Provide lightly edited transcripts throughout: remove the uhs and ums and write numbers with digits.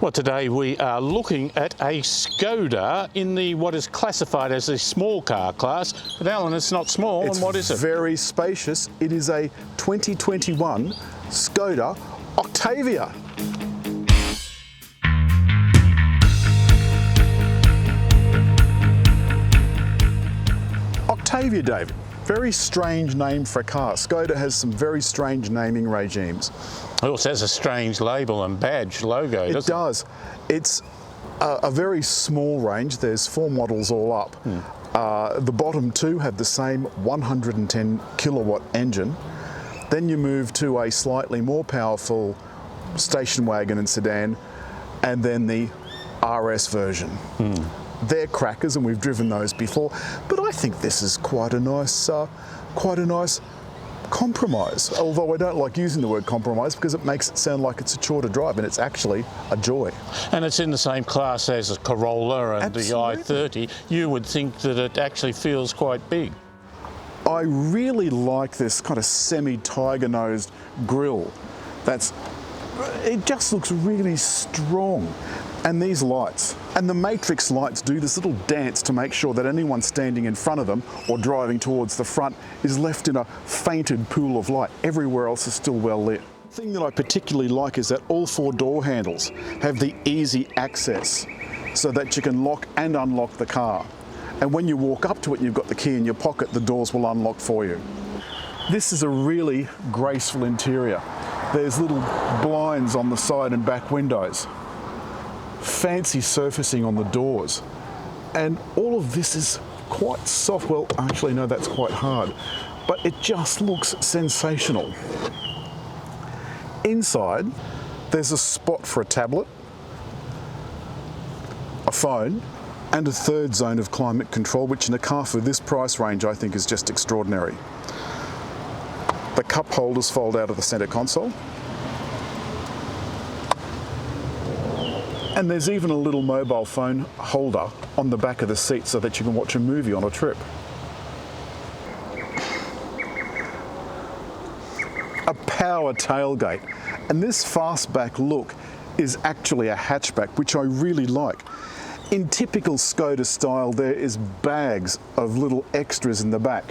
Well, today we are looking at a Skoda in the what is classified as a small car class. But Alan, it's not small, and what is it? It's very spacious. It is a 2021 Skoda Octavia. Octavia, David. Very strange name for a car. Skoda has some very strange naming regimes. It also has a strange label and badge logo, doesn't it? It does. It's a very small range. There's 4 models all up. The bottom 2 have the same 110 kilowatt engine. Then you move to a slightly more powerful station wagon and sedan, and then the RS version. They're crackers, and we've driven those before. But I think this is quite a nice compromise. Although I don't like using the word compromise because it makes it sound like it's a chore to drive, and it's actually a joy. And it's in the same class as a Corolla and Absolutely. the i30. You would think that it actually feels quite big. I really like this kind of semi-tiger nosed grille. It just looks really strong. And these lights, and the matrix lights do this little dance to make sure that anyone standing in front of them or driving towards the front is left in a fainted pool of light. Everywhere else is still well lit. The thing that I particularly like is that all 4 door handles have the easy access so that you can lock and unlock the car. And when you walk up to it and you've got the key in your pocket, the doors will unlock for you. This is a really graceful interior. There's little blinds on the side and back windows. Fancy surfacing on the doors, and all of this is quite soft. Well, actually no, that's quite hard, but it just looks sensational. Inside there's a spot for a tablet, a phone, and a 3rd zone of climate control, which in a car for this price range I think is just extraordinary. The cup holders fold out of the center console. And there's even a little mobile phone holder on the back of the seat so that you can watch a movie on a trip. A power tailgate. And this fastback look is actually a hatchback, which I really like. In typical Skoda style, there is bags of little extras in the back.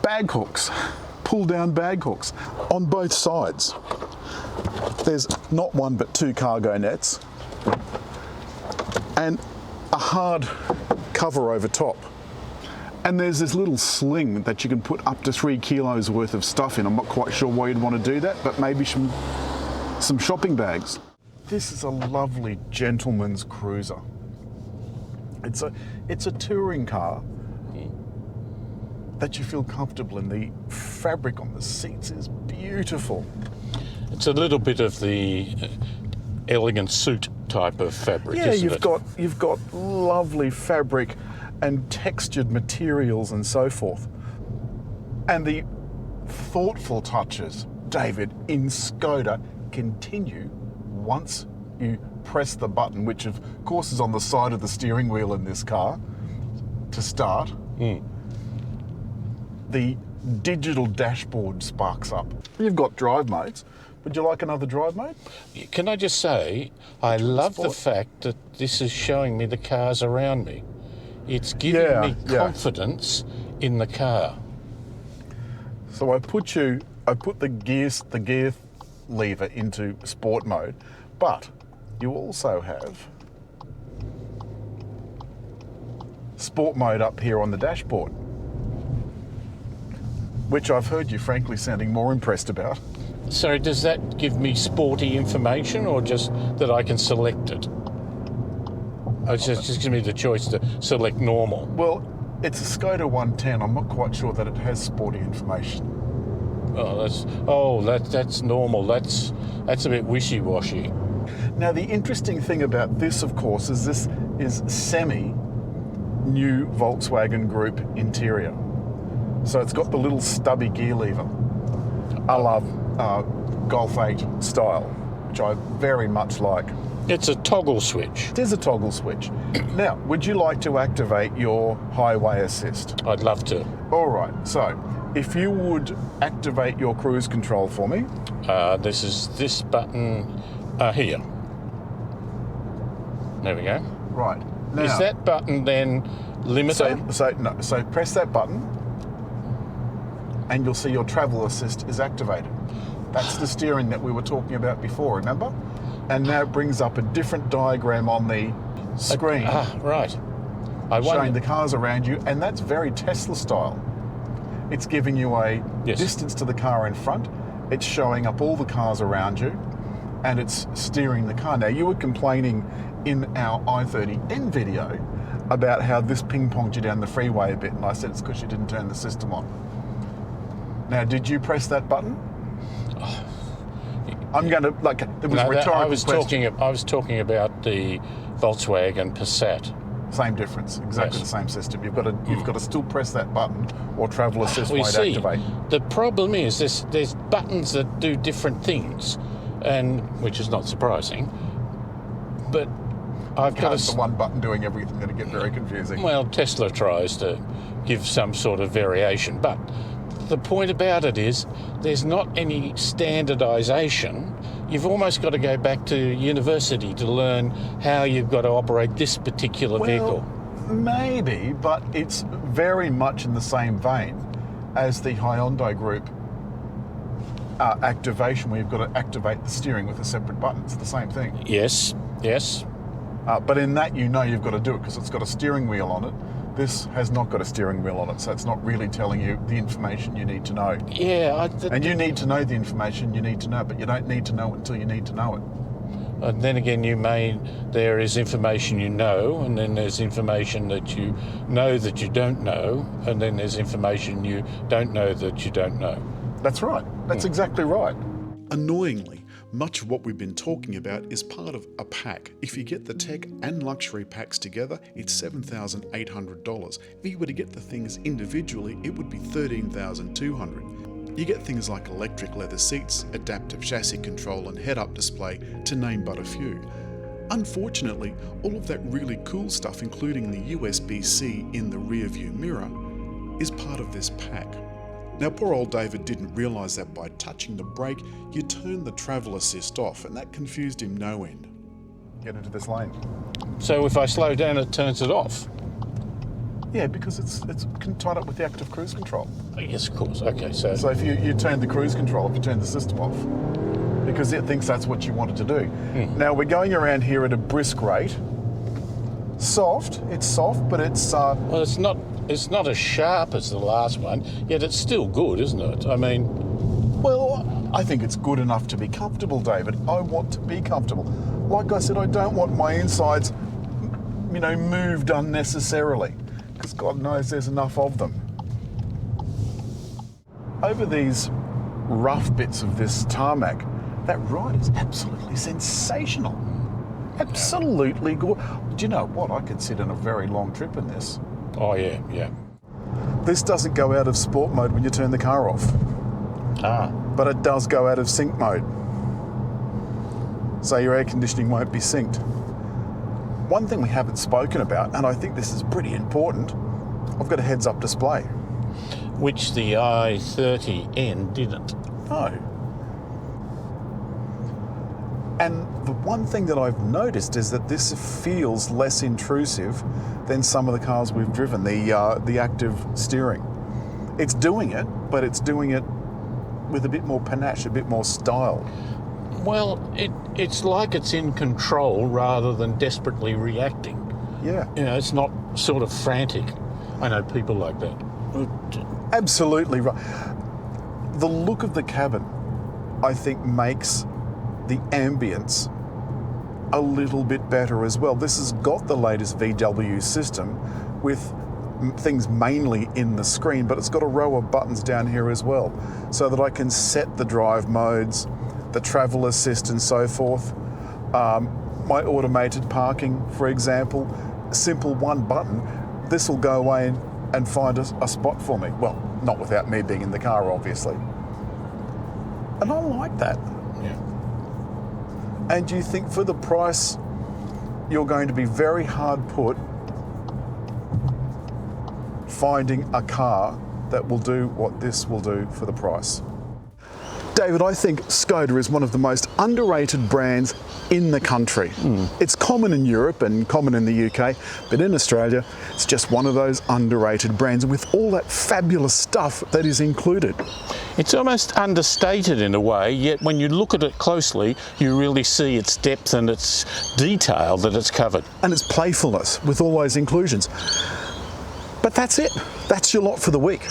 Bag hooks, pull down bag hooks on both sides. There's not 1 but 2 cargo nets and a hard cover over top. And there's this little sling that you can put up to 3 kilos worth of stuff in. I'm not quite sure why you'd want to do that, but maybe some shopping bags. This is a lovely gentleman's cruiser. It's a touring car that you feel comfortable in. The fabric on the seats is beautiful. It's a little bit of the elegant suit type of fabric, isn't it? You've got lovely fabric and textured materials and so forth. And the thoughtful touches, David, in Skoda continue once you press the button, which of course is on the side of the steering wheel in this car, to start. The digital dashboard sparks up. You've got drive modes. Would you like another drive mode? Can I just say, I love the fact that this is showing me the cars around me. It's giving me confidence in the car. So I put the gear lever into sport mode, but you also have sport mode up here on the dashboard, which I've heard you frankly sounding more impressed about. So does that give me sporty information, or just that I can select it? It just gives me the choice to select normal. Well, it's a Skoda 110. I'm not quite sure that it has sporty information. That's normal. That's a bit wishy-washy. Now, the interesting thing about this, of course, is this is semi-new Volkswagen Group interior. So it's got the little stubby gear lever, a la Golf 8 style, which I very much like. It's a toggle switch. It is a toggle switch. Now, would you like to activate your highway assist? I'd love to. All right, so if you would activate your cruise control for me. This is this button here. There we go. Right. Now, is that button then limited? So press that button and you'll see your travel assist is activated. That's the steering that we were talking about before, remember? And now it brings up a different diagram on the screen. Right. Showing the cars around you, and that's very Tesla style. It's giving you a distance to the car in front, it's showing up all the cars around you, and it's steering the car. Now, you were complaining in our i30N video about how this ping-ponged you down the freeway a bit, and I said it's because you didn't turn the system on. Now, did you press that button? I'm going to, there was a rhetorical question. I was talking about the Volkswagen Passat. Same difference, exactly the same system. You've got to still press that button, or travel assist won't activate. The problem is there's buttons that do different things, and which is not surprising. But I've got the one button doing everything that'll get very confusing. Well, Tesla tries to give some sort of variation, but the point about it is there's not any standardisation. You've almost got to go back to university to learn how you've got to operate this particular vehicle. Maybe, but it's very much in the same vein as the Hyundai Group activation, where you've got to activate the steering with a separate button. It's the same thing. Yes. But in that, you've got to do it because it's got a steering wheel on it. This has not got a steering wheel on it, so it's not really telling you the information you need to know. Yeah. And you need to know the information you need to know, but you don't need to know it until you need to know it. And then again, there is information you know, and then there's information that you know that you don't know, and then there's information you don't know that you don't know. That's right. That's exactly right. Annoyingly, much of what we've been talking about is part of a pack. If you get the tech and luxury packs together, it's $7,800. If you were to get the things individually, it would be $13,200. You get things like electric leather seats, adaptive chassis control and head-up display, to name but a few. Unfortunately, all of that really cool stuff, including the USB-C in the rear view mirror, is part of this pack. Now, poor old David didn't realise that by touching the brake, you turn the travel assist off, and that confused him no end. Get into this lane. So if I slow down, it turns it off? Yeah, because it's tied up with the active cruise control. Yes, of course. Okay, so if you turn the cruise control off, you turn the system off, because it thinks that's what you wanted to do. Now, we're going around here at a brisk rate. It's soft, but it's... Well, it's not as sharp as the last one, yet it's still good, isn't it? I mean... Well, I think it's good enough to be comfortable, David. I want to be comfortable. Like I said, I don't want my insides, moved unnecessarily, because God knows there's enough of them. Over these rough bits of this tarmac, that ride is absolutely sensational. Absolutely good. Do you know what? I could sit in a very long trip in this. Oh, yeah. This doesn't go out of sport mode when you turn the car off. But it does go out of sync mode. So your air conditioning won't be synced. One thing we haven't spoken about, and I think this is pretty important, I've got a heads-up display. Which the i30N didn't. No. And the one thing that I've noticed is that this feels less intrusive than some of the cars we've driven, the active steering. It's doing it, but it's doing it with a bit more panache, a bit more style. Well, it's like it's in control rather than desperately reacting. Yeah. It's not sort of frantic. I know people like that. Absolutely right. The look of the cabin, I think, makes the ambience a little bit better as well. This has got the latest VW system with things mainly in the screen, but it's got a row of buttons down here as well, so that I can set the drive modes, the travel assist and so forth. My automated parking, for example, simple one button, this will go away and find a spot for me. Well, not without me being in the car, obviously. And I like that. Yeah. And do you think for the price, you're going to be very hard put finding a car that will do what this will do for the price? David, I think Skoda is one of the most underrated brands in the country. It's common in Europe and common in the UK, but in Australia, it's just one of those underrated brands with all that fabulous stuff that is included. It's almost understated in a way, yet when you look at it closely, you really see its depth and its detail that it's covered. And its playfulness with all those inclusions. But that's it. That's your lot for the week.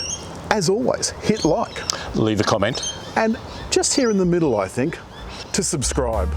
As always, hit like. Leave a comment. And just here in the middle, I think, to subscribe.